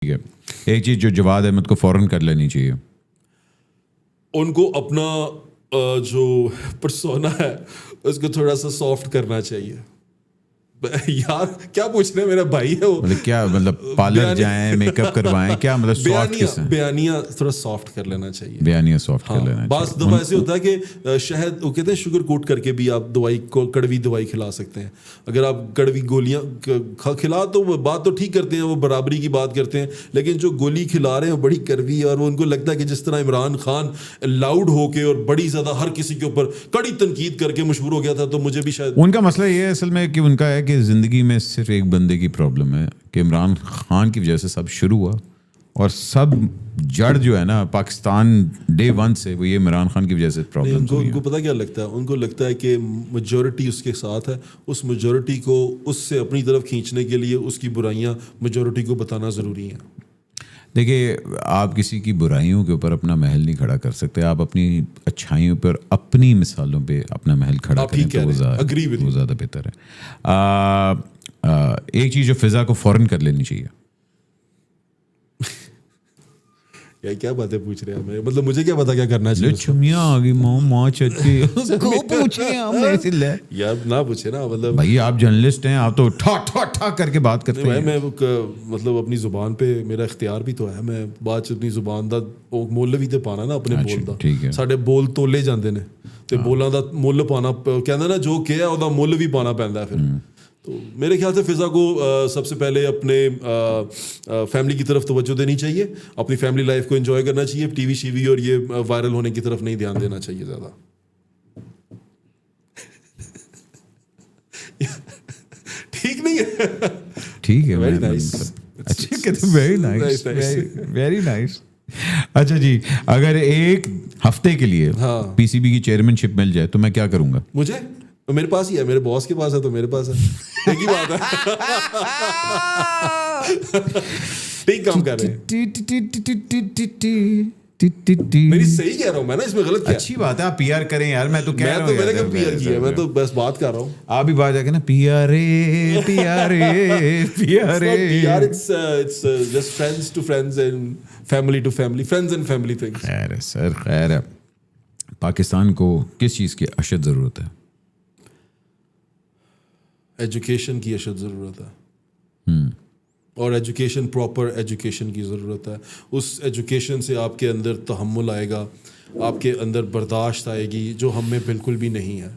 ٹھیک ہے. ایک چیز جو جواد احمد کو فوراً کر لینی چاہیے, ان کو اپنا جو پرسونا ہے اس کو تھوڑا سا سافٹ کرنا چاہیے. یار کیا پوچھ رہے ہیں, میرا بھائی ہے وہ. مطلب کیا, مطلب پارلر جائیں, میک اپ کروائیں, کیا مطلب سافٹ کس ہیں؟ بیانیہ تھوڑا سافٹ کر لینا چاہیے. بیانیہ سافٹ کر لینا بعض چاہیے. دفعہ ایسے ہوتا ہے کہ شہد وہ کہتے ہیں شوگر کوٹ کر کے بھی آپ دوائی کو کڑوی دوائی کھلا سکتے ہیں. اگر آپ کڑوی گولیاں کھلا تو وہ بات تو ٹھیک کرتے ہیں, وہ برابری کی بات کرتے ہیں, لیکن جو گولی کھلا رہے ہیں وہ بڑی کڑوی, اور وہ ان کو لگتا ہے کہ جس طرح عمران خان لاؤڈ ہو کے اور بڑی زیادہ ہر کسی کے اوپر کڑی تنقید کر کے مشہور ہو گیا تھا, تو مجھے بھی شاید ان کا مسئلہ یہ ہے اصل میں کہ ان کا ہے کہ زندگی میں صرف ایک بندے کی پرابلم ہے کہ عمران خان کی وجہ سے سب شروع ہوا, اور سب جڑ جو ہے نا پاکستان ڈے ون سے وہ یہ عمران خان کی وجہ سے پرابلم ہوئی ہے. ان کو پتہ کیا لگتا ہے, ان کو لگتا ہے کہ میجورٹی اس کے ساتھ ہے, اس میجورٹی کو اس سے اپنی طرف کھینچنے کے لیے اس کی برائیاں میجورٹی کو بتانا ضروری ہیں. دیکھیے, آپ کسی کی برائیوں کے اوپر اپنا محل نہیں کھڑا کر سکتے, آپ اپنی اچھائیوں پر اپنی مثالوں پہ اپنا محل کھڑا کریں تو وہ زیادہ بہتر ہے. ایک چیز جو فضا کو فوراً کر لینی چاہیے. یا کیا باتیں پوچھ رہے ہیں, مطلب مجھے کیا پتا کیا کرنا چاہیے. چھمیاں آ گئی ماں چچی کو پوچھیں یار نہ پوچھے نا, مطلب بھائی آپ جرنلسٹ ہیں, آپ تو ٹھا ٹھا ٹھا کر کے بات کرتے ہیں. میں مطلب اپنی زبان پہ میرا اختیار بھی تو ہے, میں بات اپنی زبان دا مول بھی تو پانا نا اپنے بول دا. ساڈے بول تولے جاندے نے تے بولاں دا مل پانا کہندا نا, جو کیا ہے ਉਹਦਾ ਮੁੱਲ بھی پانا پیندا ہے پھر. تو میرے خیال سے فضا کو سب سے پہلے اپنے فیملی کی طرف توجہ دینی چاہیے, اپنی فیملی لائف کو انجوائے کرنا چاہیے, ٹی وی شی وی اور یہ وائرل ہونے کی طرف نہیں دھیان دینا چاہیے زیادہ. ٹھیک نہیں ہے, ٹھیک ہے, ویری نائس, اچھا کہتے ہیں, ویری نائس, ویری نائس. اچھا جی, اگر ایک ہفتے کے لیے پی سی بی کی چیئرمین شپ مل جائے تو میں کیا کروں گا؟ مجھے میرے پاس ہی ہے, میرے باس کے پاس ہے تو میرے پاس ہے, ایک ہی بات ہے. ٹھیک کام کر رہے ہیں, میری صحیح کہہ رہا ہوں میں نا, اس میں غلط کیا؟ اچھی بات ہے, آپ پی آر کریں یار, میں تو کہہ رہا ہوں, میں نے پی آر کیا, میں تو بس بات کر رہا ہوں. آپ بھی بات جا کے نا P R a P R a P R a, it's just friends to friends and family to family, friends and family things. خیر ہے سر, خیر ہے. پاکستان کو کس چیز کی اشد ضرورت ہے؟ ایجوکیشن کی اشد ضرورت ہے, اور ایجوکیشن پراپر ایجوکیشن کی ضرورت ہے. اس ایجوکیشن سے آپ کے اندر تحمل آئے گا, آپ کے اندر برداشت آئے گی, جو ہم میں بالکل بھی نہیں ہے.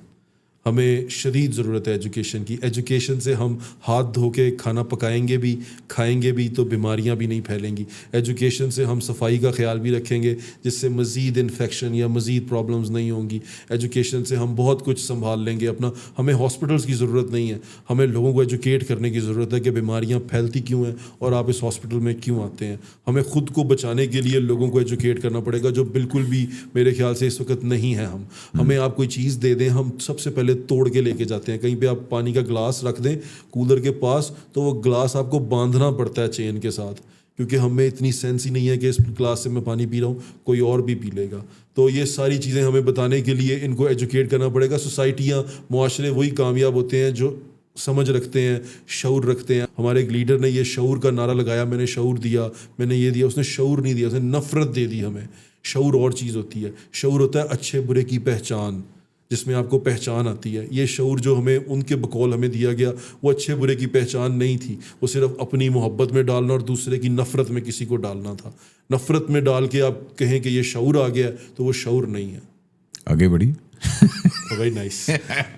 ہمیں شدید ضرورت ہے ایجوکیشن کی. ایجوکیشن سے ہم ہاتھ دھو کے کھانا پکائیں گے بھی, کھائیں گے بھی, تو بیماریاں بھی نہیں پھیلیں گی. ایجوکیشن سے ہم صفائی کا خیال بھی رکھیں گے, جس سے مزید انفیکشن یا مزید پرابلمز نہیں ہوں گی. ایجوکیشن سے ہم بہت کچھ سنبھال لیں گے اپنا. ہمیں ہاسپٹلس کی ضرورت نہیں ہے, ہمیں لوگوں کو ایجوکیٹ کرنے کی ضرورت ہے کہ بیماریاں پھیلتی کیوں ہیں اور آپ اس ہاسپٹل میں کیوں آتے ہیں. ہمیں خود کو بچانے کے لیے لوگوں کو ایجوکیٹ کرنا پڑے گا, جو بالکل بھی میرے خیال سے اس وقت نہیں ہے. ہمیں آپ کوئی چیز دے دیں, ہم سب سے پہلے توڑ کے لے کے جاتے ہیں. کہیں پہ آپ پانی کا گلاس رکھ دیں کولر کے پاس, تو وہ گلاس آپ کو باندھنا پڑتا ہے چین کے ساتھ, کیونکہ ہمیں اتنی سینس ہی نہیں ہے کہ اس گلاس سے میں پانی پی رہا ہوں, کوئی اور بھی پی لے گا. تو یہ ساری چیزیں ہمیں بتانے کے لیے ان کو ایجوکیٹ کرنا پڑے گا. سوسائٹیاں, معاشرے وہی کامیاب ہوتے ہیں جو سمجھ رکھتے ہیں, شعور رکھتے ہیں. ہمارے ایک لیڈر نے یہ شعور کا نعرہ لگایا, میں نے شعور دیا, میں نے یہ دیا. اس نے شعور نہیں دیا, اس نے نفرت دے دی ہمیں. شعور اور چیز ہوتی ہے. شعور ہوتا ہے اچھے برے کی پہچان, جس میں آپ کو پہچان آتی ہے. یہ شعور جو ہمیں ان کے بقول ہمیں دیا گیا, وہ اچھے برے کی پہچان نہیں تھی, وہ صرف اپنی محبت میں ڈالنا اور دوسرے کی نفرت میں کسی کو ڈالنا تھا. نفرت میں ڈال کے آپ کہیں کہ یہ شعور آ گیا, تو وہ شعور نہیں ہے. آگے بڑھی. Very nice.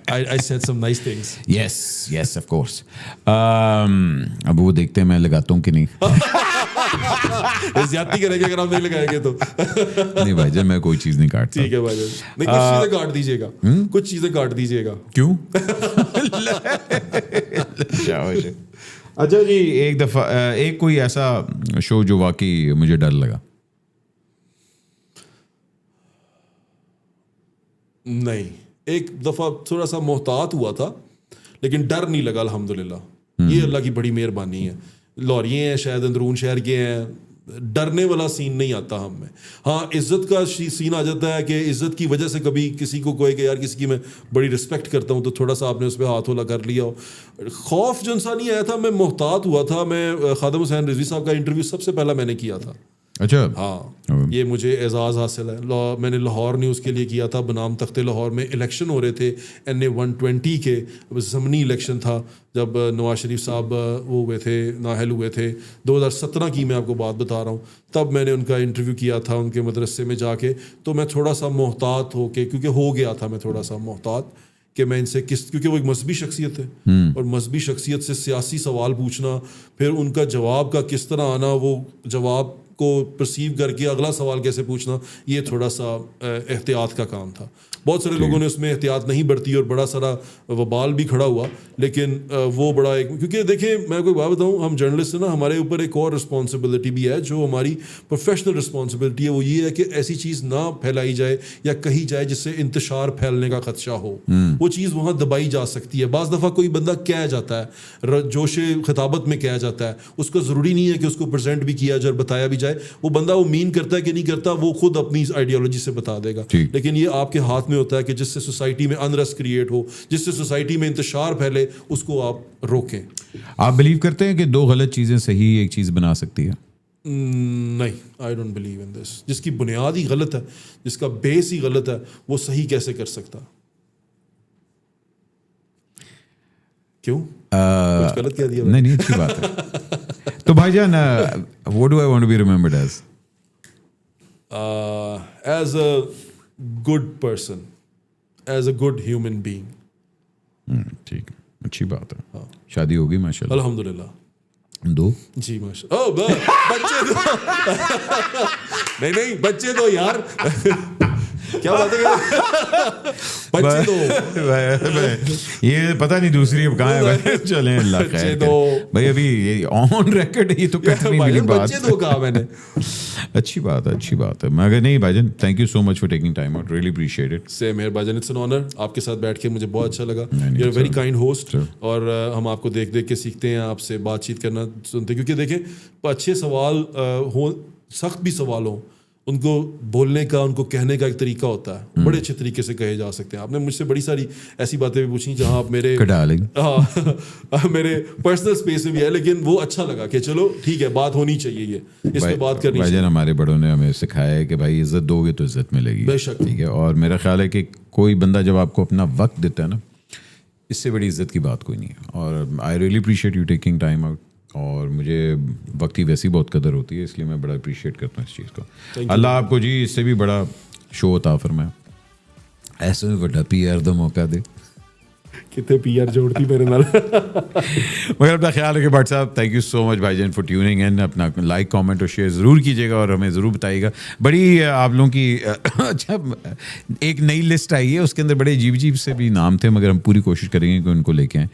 I said some nice things. Yes, of course. اب وہ دیکھتے ہیں میں لگاتا ہوں کہ نہیں. زیادتی کریں گے اگر ہم نہیں لگائیں گے تو. نہیں بھائی جان, میں کوئی چیز نہیں کاٹتا. ٹھیک ہے بھائی جان, نہیں کچھ چیزیں کاٹ دیجیے گا, کچھ چیزیں کاٹ دیجیے گا. کیوں؟ اچھا جی, ایک دفعہ ایک کوئی ایسا شو جو واقعی مجھے ڈر لگا. نہیں, ایک دفعہ تھوڑا سا محتاط ہوا تھا, لیکن ڈر نہیں لگا الحمدللہ. یہ اللہ کی بڑی مہربانی ہے. لاہوریے ہیں, شاید اندرون شہر کے ہیں, ڈرنے والا سین نہیں آتا ہم میں. ہاں عزت کا سین آ جاتا ہے کہ عزت کی وجہ سے کبھی کسی کو کوئی کہ یار کسی کی میں بڑی رسپیکٹ کرتا ہوں تو تھوڑا سا آپ نے اس پہ ہاتھ ہولا کر لیا ہو. خوف جو انسان نہیں آیا تھا, میں محتاط ہوا تھا. میں خادم حسین رضوی صاحب کا انٹرویو سب سے پہلا میں نے کیا تھا. اچھا ہاں, یہ مجھے اعزاز حاصل ہے. میں نے لاہور نیوز کے لیے کیا تھا بنام تخت لاہور میں. الیکشن ہو رہے تھے NA 120 کے, ضمنی الیکشن تھا جب نواز شریف صاحب وہ ہوئے تھے, نااہل ہوئے تھے. 2017 کی میں آپ کو بات بتا رہا ہوں. تب میں نے ان کا انٹرویو کیا تھا ان کے مدرسے میں جا کے. تو میں تھوڑا سا محتاط ہو کے, کیونکہ ہو گیا تھا میں تھوڑا سا محتاط کہ میں ان سے کیونکہ وہ ایک مذہبی شخصیت ہے, اور مذہبی شخصیت سے سیاسی سوال پوچھنا, پھر ان کا جواب کا کس طرح آنا, وہ جواب کو پرسیو کر کے اگلا سوال کیسے پوچھنا, یہ تھوڑا سا احتیاط کا کام تھا. بہت سارے لوگوں نے اس میں احتیاط نہیں برتی اور بڑا سارا وبال بھی کھڑا ہوا. لیکن وہ بڑا ایک, کیونکہ دیکھیں میں کوئی بات بتاؤں, ہم جرنلسٹ ہیں نا, ہمارے اوپر ایک اور رسپانسبلٹی بھی ہے جو ہماری پروفیشنل رسپانسبلٹی ہے. وہ یہ ہے کہ ایسی چیز نہ پھیلائی جائے یا کہی جائے جس سے انتشار پھیلنے کا خدشہ ہو. وہ چیز وہاں دبائی جا سکتی ہے. بعض دفعہ کوئی بندہ کہہ جاتا ہے, جوش خطابت میں کہہ جاتا ہے, اس کو ضروری نہیں ہے کہ اس کو پریزنٹ بھی کیا جائے اور بتایا بھی جائے. وہ بندہ وہ مین کرتا ہے کہ نہیں کرتا, وہ خود اپنی آئیڈیالوجی سے بتا دے گا. لیکن یہ آپ کے ہاتھ میں ہوتا ہے کہ جس سے سوسائٹی میں انریسٹ کریٹ ہو, جس سے سوسائٹی میں انتشار پھیلے, اس کو آپ روکیں. آپ بلیو کرتے ہیں کہ دو غلط چیزیں صحیح ایک چیز بنا سکتی ہے؟ نہیں, آئی ڈونٹ بلیو ان دس. جس کی بنیاد ہی غلط ہے, جس کا بیس ہی غلط ہے, وہ صحیح کیسے کر سکتا؟ کیوں کچھ غلط کہہ دیا؟ نہیں, اچھی بات ہے. تو بھائی جان, what do I want to be remembered as? As a good person, as a good human being. ٹھیک ہے, اچھی بات ہے. شادی ہوگی ماشاء اللہ؟ الحمدللہ. 2 جی ماشاء اللہ. بچے دو نہیں بچے دو یار, کیا بات ہے, بچے دو. یہ پتہ نہیں دوسری اب کہاں ہے. چلیں اللہ خیر بھائی, ابھی یہ آن ریکارڈ ہے, یہ تو کتنی ملی بات. بچے دو کہا میں نے. اچھی بات ہے, اچھی بات ہے. مگر نہیں بھائی جان, thank you so much for taking time out, really appreciate it. Same here بھائی جان, اٹس این آنر. آپ کے ساتھ بیٹھ کے مجھے بہت اچھا لگا. You are very kind host, اور ہم آپ کو دیکھ دیکھ کے سیکھتے ہیں, آپ سے بات چیت کرنا سنتے ہیں. کیونکہ دیکھیں اچھے سوال ہوں, سخت بھی سوال ہوں, ان کو بولنے کا, ان کو کہنے کا ایک طریقہ ہوتا ہے, بڑے اچھے طریقے سے کہے جا سکتے ہیں. آپ نے مجھ سے بڑی ساری ایسی باتیں بھی پوچھی جہاں آپ میرے میرے پرسنل اسپیس میں بھی ہے, لیکن وہ اچھا لگا کہ چلو ٹھیک ہے, بات ہونی چاہیے, یہ اس پہ بات کرنی چاہیے. ہمارے بڑوں نے ہمیں سکھایا ہے کہ بھائی عزت دو گے تو عزت ملے گی. بے شک, ٹھیک ہے. اور میرا خیال ہے کہ کوئی بندہ جب آپ کو اپنا وقت دیتا ہے نا, اس سے بڑی عزت کی بات کوئی نہیں ہے. اور I really appreciate you taking time out. اور مجھے وقت کی ویسی بہت قدر ہوتی ہے, اس لیے میں بڑا اپریشیٹ کرتا ہوں اس چیز کو. اللہ آپ کو جی اس سے بھی بڑا شو عطا فرمائے, ایسے میں بڑا PR دا موقع دے. کتنے PR جوڑتی میرے نال. مگر اپنا خیال رکھے بٹ صاحب. تھینک یو سو مچ بھائی جان فار ٹیوننگ ان. اپنا لائک کامنٹ اور شیئر ضرور کیجیے گا, اور ہمیں ضرور بتائیے گا. بڑی آپ لوگوں کی اچھا ایک نئی لسٹ آئی ہے, اس کے اندر بڑے عجیب عجیب سے بھی نام تھے, مگر ہم پوری کوشش کریں گے کہ ان کو لے کے آئیں.